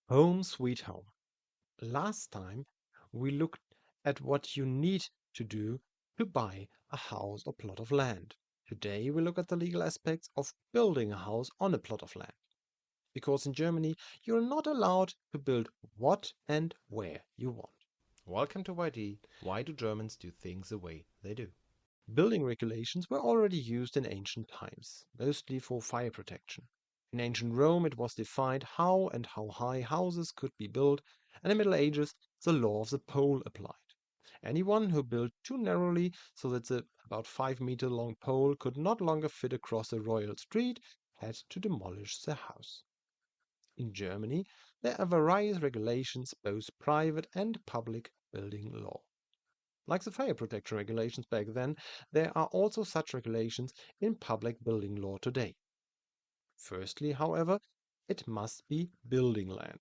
Home sweet home. Last time we looked at what you need to do to buy a house or plot of land. Today we look at the legal aspects of building a house on a plot of land. Because in Germany you're not allowed to build what and where you want. Welcome to YD. Why do Germans do things the way they do? Building regulations were already used in ancient times, mostly for fire protection. In ancient Rome, it was defined how and how high houses could be built, and in the Middle Ages, the law of the pole applied. Anyone who built too narrowly so that the about 5 meter long pole could not longer fit across a royal street had to demolish their house. In Germany, there are various regulations, both private and public building law. Like the fire protection regulations back then, there are also such regulations in public building law today. Firstly, however, it must be building land.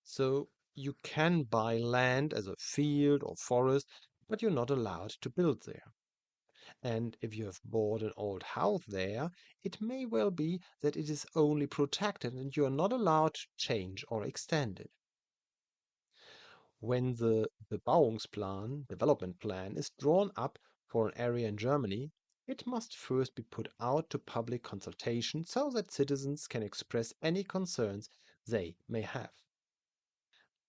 So you can buy land as a field or forest, but you're not allowed to build there. And if you have bought an old house there, it may well be that it is only protected and you are not allowed to change or extend it. When the Bebauungsplan, development plan, is drawn up for an area in Germany, it must first be put out to public consultation so that citizens can express any concerns they may have.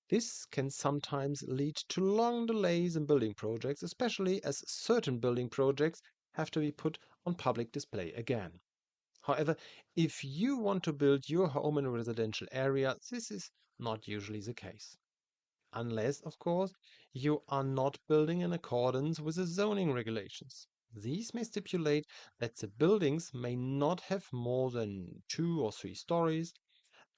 This can sometimes lead to long delays in building projects, especially as certain building projects have to be put on public display again. However, if you want to build your home in a residential area, this is not usually the case. Unless, of course, you are not building in accordance with the zoning regulations. These may stipulate that the buildings may not have more than 2 or 3 stories,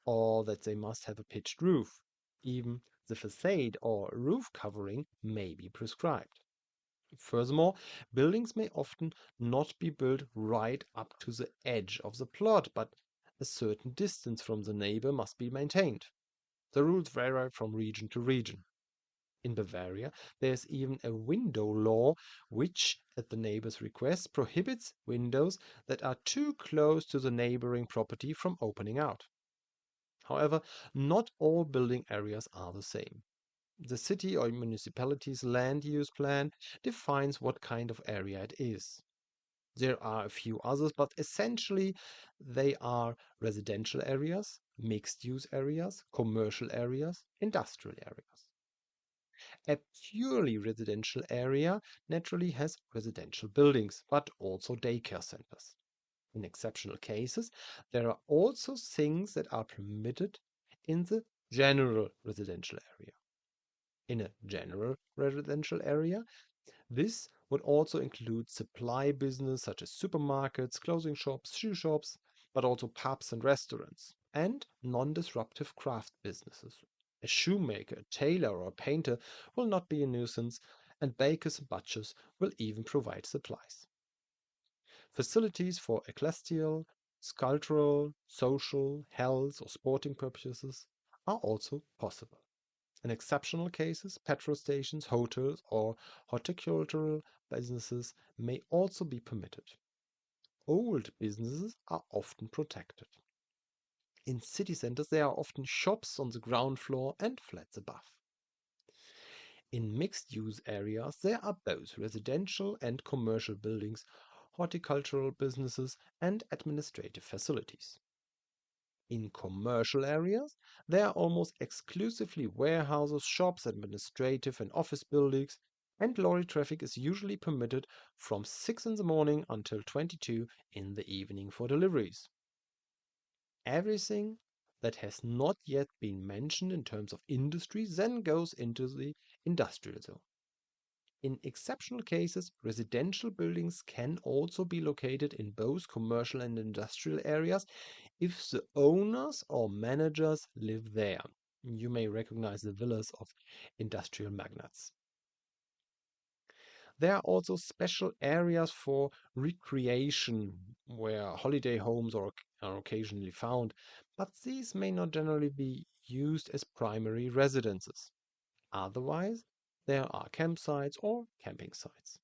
or that they must have a pitched roof. Even the facade or roof covering may be prescribed. Furthermore, buildings may often not be built right up to the edge of the plot, but a certain distance from the neighbor must be maintained. The rules vary from region to region. In Bavaria, there is even a window law which, at the neighbor's request, prohibits windows that are too close to the neighboring property from opening out. However, not all building areas are the same. The city or municipality's land use plan defines what kind of area it is. There are a few others, but essentially they are residential areas, mixed use areas, commercial areas, industrial areas. A purely residential area naturally has residential buildings, but also daycare centers. In exceptional cases, there are also things that are permitted in the general residential area. In a general residential area, this would also include supply business such as supermarkets, clothing shops, shoe shops, but also pubs and restaurants, and non-disruptive craft businesses. A shoemaker, a tailor, or a painter will not be a nuisance, and bakers and butchers will even provide supplies. Facilities for ecclesiastical, cultural, social, health, or sporting purposes are also possible. In exceptional cases, petrol stations, hotels, or horticultural businesses may also be permitted. Old businesses are often protected. In city centers, there are often shops on the ground floor and flats above. In mixed-use areas, there are both residential and commercial buildings, horticultural businesses, and administrative facilities. In commercial areas, there are almost exclusively warehouses, shops, administrative and office buildings, and lorry traffic is usually permitted from 6 in the morning until 22 in the evening for deliveries. Everything that has not yet been mentioned in terms of industry then goes into the industrial zone. In exceptional cases, residential buildings can also be located in both commercial and industrial areas if the owners or managers live there. You may recognize the villas of industrial magnates. There are also special areas for recreation where holiday homes are occasionally found, but these may not generally be used as primary residences. Otherwise, there are campsites or camping sites.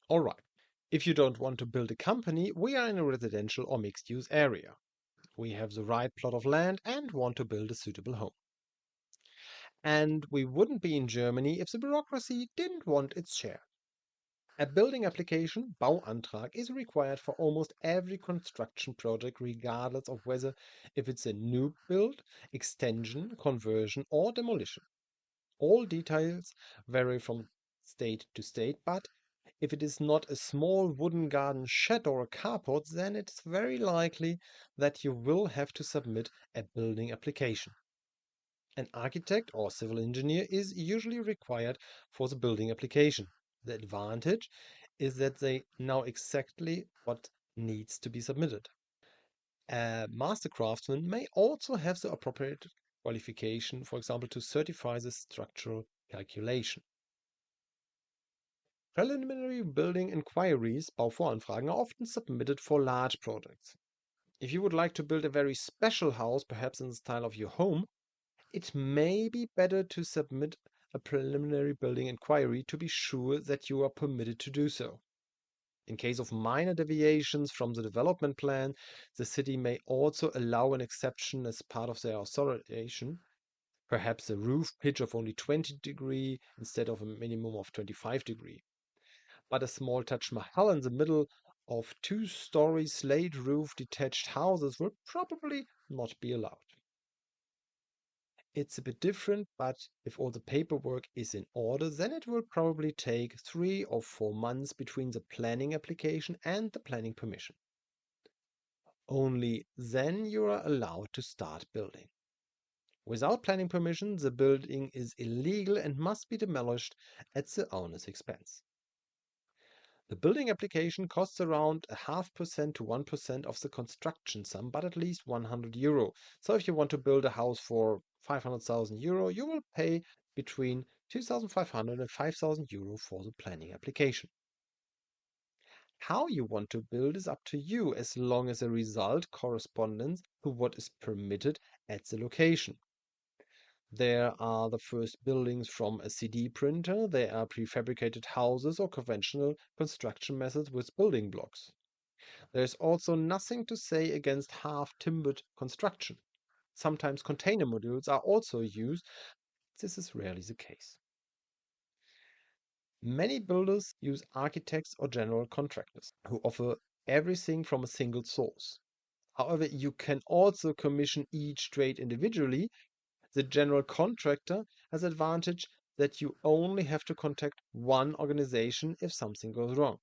All right. If you don't want to build a company, we are in a residential or mixed use area. We have the right plot of land and want to build a suitable home. And we wouldn't be in Germany if the bureaucracy didn't want its share. A building application, Bauantrag, is required for almost every construction project, regardless of whether if it's a new build, extension, conversion, or demolition. All details vary from state to state, but if it is not a small wooden garden shed or a carport, then it's very likely that you will have to submit a building application. An architect or civil engineer is usually required for the building application. The advantage is that they know exactly what needs to be submitted. A master craftsman may also have the appropriate qualification, for example, to certify the structural calculation. Preliminary building inquiries, Bauvoranfragen, are often submitted for large projects. If you would like to build a very special house, perhaps in the style of your home, it may be better to submit a preliminary building inquiry to be sure that you are permitted to do so. In case of minor deviations from the development plan, the city may also allow an exception as part of their authorization, perhaps a roof pitch of only 20 degrees instead of a minimum of 25 degrees. But a small Taj Mahal in the middle of two-story slate roof detached houses will probably not be allowed. It's a bit different, but if all the paperwork is in order, then it will probably take 3 or 4 months between the planning application and the planning permission. Only then you are allowed to start building. Without planning permission, the building is illegal and must be demolished at the owner's expense. The building application costs around 0.5% to 1% of the construction sum, but at least €100. So if you want to build a house for €500,000, you will pay between €2,500 and €5,000 for the planning application. How you want to build is up to you, as long as the result corresponds to what is permitted at the location. There are the first buildings from a CD printer, there are prefabricated houses or conventional construction methods with building blocks. There is also nothing to say against half-timbered construction. Sometimes container modules are also used. This is rarely the case. Many builders use architects or general contractors who offer everything from a single source. However, you can also commission each trade individually. The general contractor has the advantage that you only have to contact one organization if something goes wrong.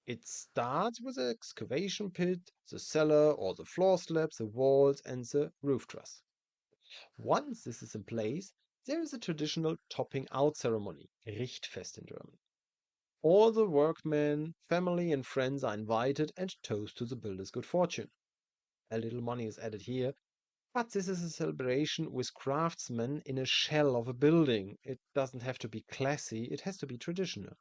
It starts with the excavation pit, the cellar or the floor slabs, the walls, and the roof truss. Once this is in place, there is a traditional topping out ceremony, Richtfest in German. All the workmen, family, and friends are invited and toast to the builder's good fortune. A little money is added here, but this is a celebration with craftsmen in a shell of a building. It doesn't have to be classy, it has to be traditional.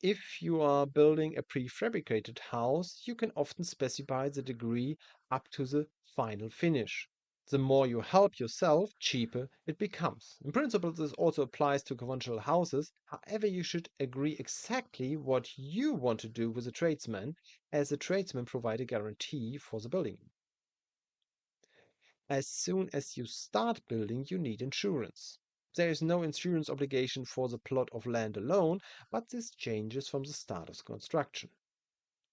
If you are building a prefabricated house, you can often specify the degree up to the final finish. The more you help yourself, cheaper it becomes. In principle, this also applies to conventional houses. However, you should agree exactly what you want to do with the tradesman, as the tradesmen provide a guarantee for the building. As soon as you start building, you need insurance. There is no insurance obligation for the plot of land alone, but this changes from the start of construction.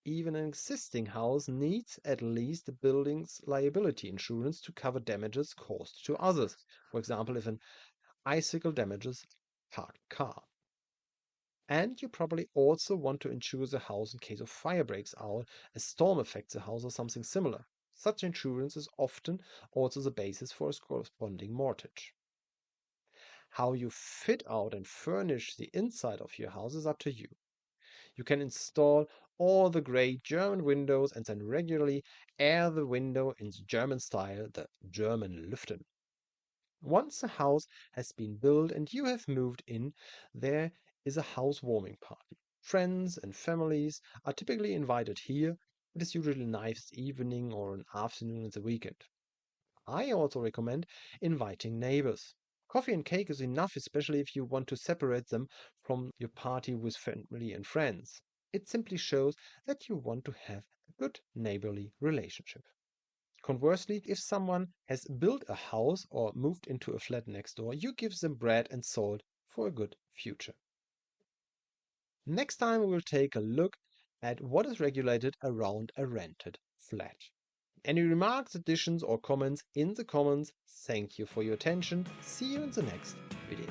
Even an existing house needs at least a building's liability insurance to cover damages caused to others. For example, if an icicle damages a parked car. And you probably also want to insure the house in case of fire breaks out, a storm affects the house, or something similar. Such insurance is often also the basis for a corresponding mortgage. How you fit out and furnish the inside of your house is up to you. You can install all the great German windows and then regularly air the window in the German style, the German Lüften. Once the house has been built and you have moved in, there is a housewarming party. Friends and families are typically invited here. It is usually a nice evening or an afternoon in the weekend. I also recommend inviting neighbors. Coffee and cake is enough, especially if you want to separate them from your party with family and friends. It simply shows that you want to have a good neighborly relationship. Conversely, if someone has built a house or moved into a flat next door, you give them bread and salt for a good future. Next time we will take a look at what is regulated around a rented flat. Any remarks, additions or comments in the comments. Thank you for your attention. See you in the next video.